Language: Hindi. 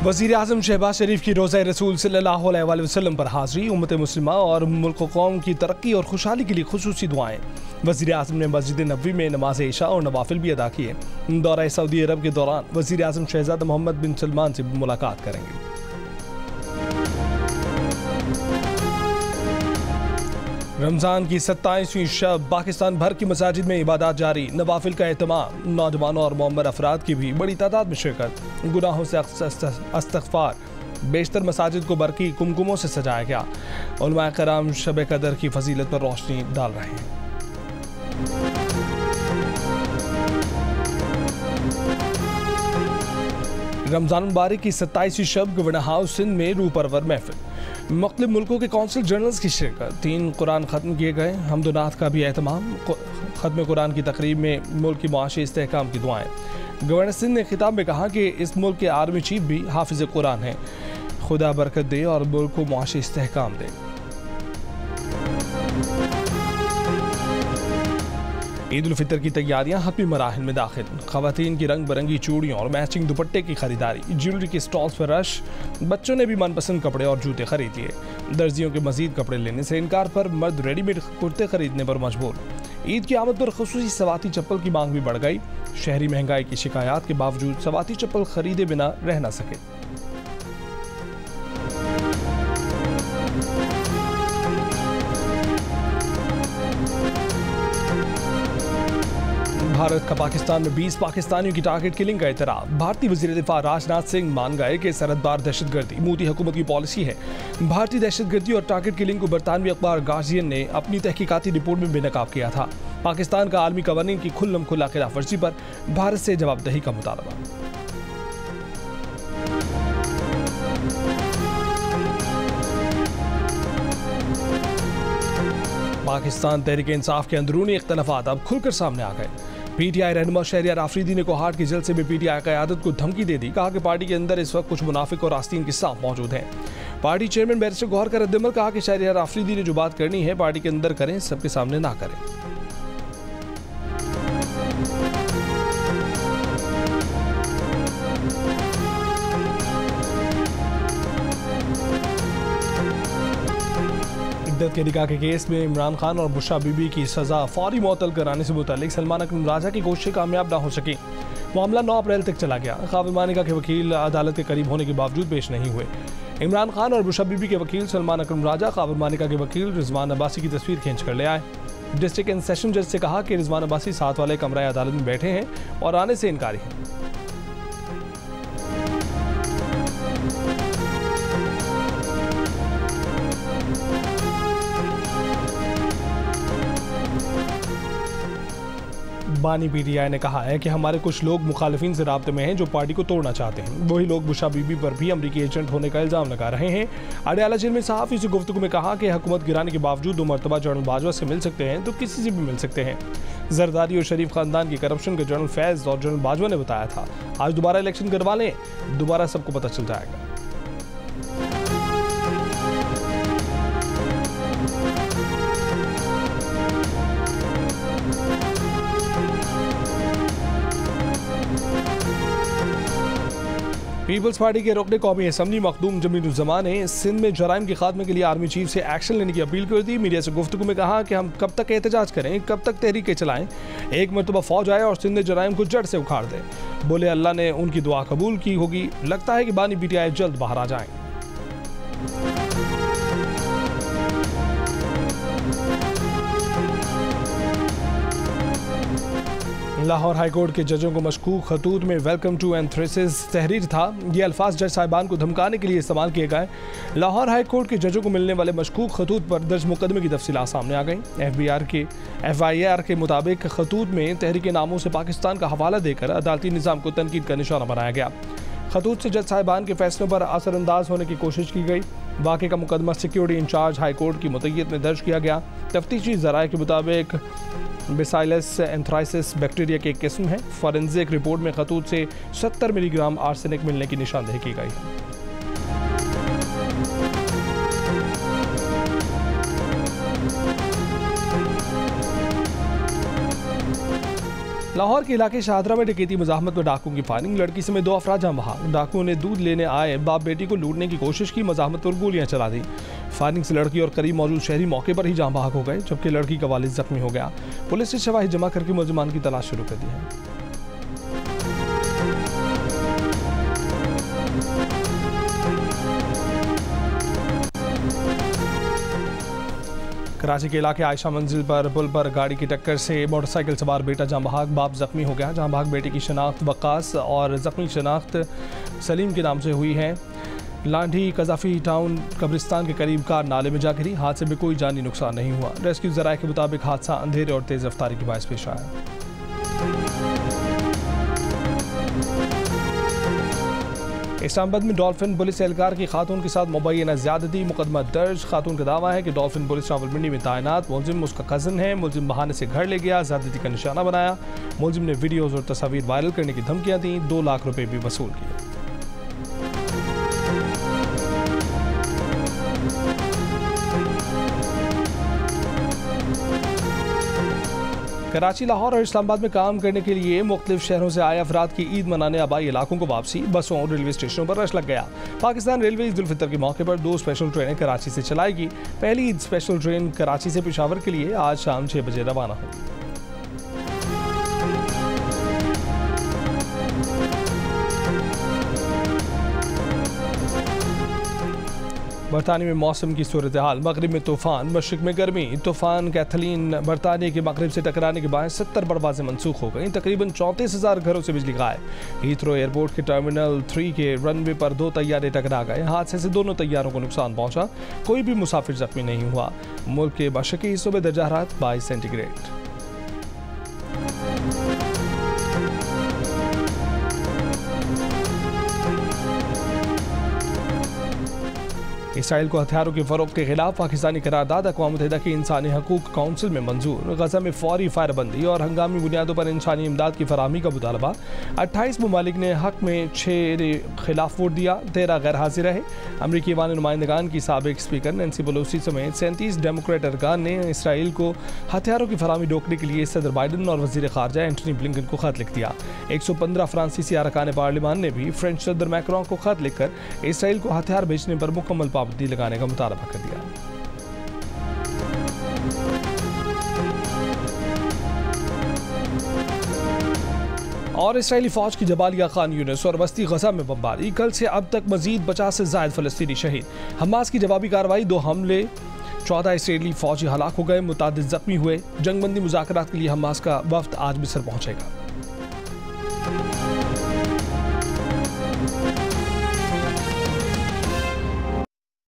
वज़ीर आज़म शहबाज शरीफ की रोज़ा रसूल सल्लल्लाहु अलैहि वसल्लम पर हाज़री, उम्मत मुस्लिमा और मुल्क कौम की तरक्की और खुशहाली के लिए खुसूसी दुआएं। वज़ीर आज़म ने मस्जिद नबवी में नमाज इशा और नवाफिल भी अदा किए। दौरा सऊदी अरब के दौरान वज़ीर आज़म शहज़ादा मोहम्मद बिन सलमान से मुलाकात करेंगे। रमज़ान की 27वीं शब पाकिस्तान भर की मसाजिद में इबादत जारी, नवाफिल का एहतमाम, नौजवानों और मोमर अफराद की भी बड़ी तादाद में शिरकत, गुनाहों से इस्तग़फ़ार। बेशतर मसाजिद को बरकी कुमकुमों से सजाया गया। उलमाए कराम शब कदर की फजीलत पर रोशनी डाल रहे हैं। रमज़ान मुबारक की 27वीं शब गवर्नर हाउस सिंध में रूह परवर महफिल, मुख्तलिफ मुल्कों के कौंसिल जनरल्स की शिरकत, 3 कुरान ख़त्म किए गए, हम्दुनात का भी एहतमाम। ख़त्म कुरान की तकरीब में मुल्क की मुआशी इस्तेहकाम की दुआएं। गवर्नर सिंध ने खिताब में कहा कि इस मुल्क के आर्मी चीफ भी हाफिज़ कुरान हैं। खुदा बरकत दे और मुल्क को मुआशी इस्तेहकाम दे। ईद उल फितर की तैयारियां हतमी मराहिल में दाखिल, खवातीन की रंग बिरंगी चूड़ियों और मैचिंग दुपट्टे की खरीदारी, ज्वेलरी के स्टॉल्स पर रश। बच्चों ने भी मनपसंद कपड़े और जूते खरीद लिए। दर्जियों के मजीद कपड़े लेने से इनकार पर मर्द रेडीमेड कुर्ते खरीदने पर मजबूर। ईद की आमद पर खुसूसी सवाती चप्पल की मांग भी बढ़ गई। शहरी महंगाई की शिकायत के बावजूद सवाती चप्पल खरीदे बिना रह न सके। भारत का पाकिस्तान में 20 पाकिस्तानियों की टारगेट किलिंग का इतराफ़। भारतीय वज़ीर दिफा राजनाथ सिंह मान गए कि सरहदपार दहशतगर्दी मोदी हुकूमत की पॉलिसी है। भारतीय दहशतगर्दी और टारगेट किलिंग को बरतानवी अखबार गार्जियन ने अपनी तहकीकाती रिपोर्ट में बेनकाब किया था। पाकिस्तान का आलमी कवानीन की खुल्लम खुल्ला खिलाफ वर्जी पर भारत से जवाबदेही का मुतालबा। पाकिस्तान तहरीक इंसाफ के अंदरूनी इख्तलाफात अब खुलकर सामने आ गए। पीटीआई रहनुमा शहरियार आफरीदी ने कोहाट के जलसे में पीटीआई क़यादत को धमकी दे दी। कहा कि पार्टी के अंदर इस वक्त कुछ मुनाफिक और आस्तीन के साथ मौजूद हैं। पार्टी चेयरमैन बैरिस्टर गौहर का रद्दमल, कहा कि शहरियार आफरीदी ने जो बात करनी है पार्टी के अंदर करें, सबके सामने ना करें। इद्दत के निकाह के केस में इमरान खान और बुशरा बीबी की सज़ा फौरी मुअत्तल कराने से मुतालिक सलमान अकरम राजा की कोशिशें कामयाब न हो सकी। मामला 9 अप्रैल तक चला गया। क़ाबिल मानिका के वकील अदालत के करीब होने के बावजूद पेश नहीं हुए। इमरान खान और बुशरा बीबी के वकील सलमान अकरम राजा क़ाबिल मानिका के वकील रिजवान अब्बासी की तस्वीर खींच कर ले आए। डिस्ट्रिक्ट एंड सेशन जज से कहा कि रिजवान अब्बासी साथ वाले कमरा अदालत में बैठे हैं और आने से इनकारी हैं। बानी पीटीआई ने कहा है कि हमारे कुछ लोग मुखालिफिन से राब्ते में हैं जो पार्टी को तोड़ना चाहते हैं। वही लोग बुशरा बीबी पर भी अमरीकी एजेंट होने का इल्ज़ाम लगा रहे हैं। अडयाला जेल में सहाफ़ी से गुफ्तगू में कहा कि हुकूमत गिराने के बावजूद 2 मरतबा जनरल बाजवा से मिल सकते हैं तो किसी से भी मिल सकते हैं। जरदारी और शरीफ खानदान की करप्शन के जनरल फैज़ और जनरल बाजवा ने बताया था। आज दोबारा इलेक्शन करवा लें, दोबारा सबको पता चल जाएगा। पीपल्स पार्टी के रुकने कौमी असम्बली मखदूम जमीलुज़्ज़मान ने सिंध में जराइम के खात्मे के लिए आर्मी चीफ से एक्शन लेने की अपील कर दी। मीडिया से गुफ्तगू में कहा कि हम कब तक एहतजाज करें, कब तक तहरीकें चलाएं, एक मरतबा फौज आए और सिंध में जराइम को जड़ से उखाड़ दे। बोले अल्लाह ने उनकी दुआ कबूल की होगी। लगता है कि बानी पीटीआई जल्द बाहर आ जाएं। लाहौर हाईकोर्ट के जजों को मशकूक खतूत में वेलकम टू एंथ्रेसिस तहरीर था। ये अल्फाज जज साहिबान को धमकाने के लिए इस्तेमाल किए गए। लाहौर हाईकोर्ट के जजों को मिलने वाले मशकूक खतूत पर दर्ज मुकदमे की तफसीलात सामने आ गई। FIR के मुताबिक खतूत में तहरीक नामों से पाकिस्तान का हवाला देकर अदालती निज़ाम को तनकीद का निशाना बनाया गया। खतूत से जज साहिबान के फैसलों पर असरअंदाज होने की कोशिश की गई। वाक़े का मुकदमा सिक्योरिटी इंचार्ज हाईकोर्ट की मुतय्यत में दर्ज किया गया। तफ्तीशी ज़राए के मुताबिक बेसाइलस एंथ्राइसिस बैक्टीरिया की एक किस्म है। फॉरेंसिक रिपोर्ट में खतूत से 70 मिलीग्राम आर्सेनिक मिलने की निशानदेही की गई है। लाहौर के इलाके शाहदरा में डकैती मुजाहमत में डाकुओं की फायरिंग, लड़की समेत 2 अफराद जान बहक। डाकुओं ने दूध लेने आए बाप बेटी को लूटने की कोशिश की, मुजाहमत पर गोलियां चला दी। फायरिंग से लड़की और करीब मौजूद शहरी मौके पर ही जान बहक हो गए, जबकि लड़की का वालिद जख्मी हो गया। पुलिस ने शवाहिद जमा करके मुलजिमान की तलाश शुरू कर दी है। कराची के इलाके आयशा मंजिल पर पुल पर गाड़ी की टक्कर से मोटरसाइकिल सवार बेटा जान बहक, बाप जख्मी हो गया। जान बहक बेटे की शनाख्त वक्कास और जख्मी शनाख्त सलीम के नाम से हुई है। लांढी कजाफी टाउन कब्रिस्तान के करीब कार नाले में जा गिरी। हादसे में कोई जानी नुकसान नहीं हुआ। रेस्क्यू जराये के मुताबिक हादसा अंधेरे और तेज रफ्तारी की बायस पेश आया। इस्लामाबाद में डॉल्फिन पुलिस एहलकार की खातून के साथ मुबैना ज्यादती, मुकदमा दर्ज। खातून का दावा है कि डॉल्फिन पुलिस रावलपिंडी में तैनात मुलजिम उसका कज़न है। मुलजिम बहाने से घर ले गया, ज्यादती का निशाना बनाया। मुलजिम ने वीडियोज और तस्वीर वायरल करने की धमकियां दी, 2 लाख रुपए भी वसूल किए। कराची, लाहौर और इस्लामाबाद में काम करने के लिए मुख्तलिफ शहरों से आए अफराद की ईद मनाने आबाई इलाकों को वापसी। बसों और रेलवे स्टेशनों पर रश लग गया। पाकिस्तान रेलवे ईद उल फितर के मौके पर 2 स्पेशल ट्रेनें कराची से चलाएगी। पहली ईद स्पेशल ट्रेन कराची से पेशावर के लिए आज शाम 6 बजे रवाना होगी। बरतानिया में मौसम की सूरत हाल, मगरिब में तूफान, मशरिक में गर्मी। तूफान कैथलीन बरतानिया के मगरिब से टकराने के बाद 70 परवाजें मनसूख हो गईं। तकरीबन 34,000 घरों से बिजली गायब। हीथ्रो एयरपोर्ट के टर्मिनल 3 के रनवे पर 2 तैयारे टकरा गए। हादसे से दोनों तैयारों को नुकसान पहुंचा। कोई भी मुसाफिर जख्मी नहीं हुआ। मुल्क के मशरकी हिस्सों में दर्जा हरारत 22 सेंटीग्रेड। इसराइल को हथियारों के फरोख्त के खिलाफ पाकिस्तानी करारदाद अक़वाम मुत्तहिदा की इंसानी हकूक़ काउंसिल में मंजूर। गजा में फौरी फायरबंदी और हंगामी बुनियादों पर इंसानी इमदाद की फराहमी का मुतालबा। 28 ममालिक ने हक में 6 ने खिलाफ वोट दिया, 13 गैर हाजिर रहे। अमरीकी ऐवान नुमाइंदगान की साबिक स्पीकर नैंसी पेलोसी समेत 37 डेमोक्रेट अरकान ने इसराइल को हथियारों की फराहमी रोकने के लिए सदर बाइडन और वज़ीर ख़ारजा एंटनी ब्लिंकन को खत लिख दिया। 115 फ्रांसीसी अरकान पार्लियामान ने भी फ्रेंच सदर मैक्रोन को खत लिखकर इसराइल को हथियार बेचने पर मुकम्मल पाबंदी लगाने का मुतालबा कर दिया। और इसराइली फौज की जबालिया खान यूनिस और वस्ती गजा में बमबारी। कल से अब तक मजीद 50 से ज़ायद फलस्तीनी शहीद। हमास की जवाबी कार्रवाई, 2 हमले, 14 इसराइली फौजी हलाक हो गए, मुतादिद जख्मी हुए। जंगबंदी मुज़ाकरात के लिए हमास का वफ्द आज मिस्र पहुंचेगा।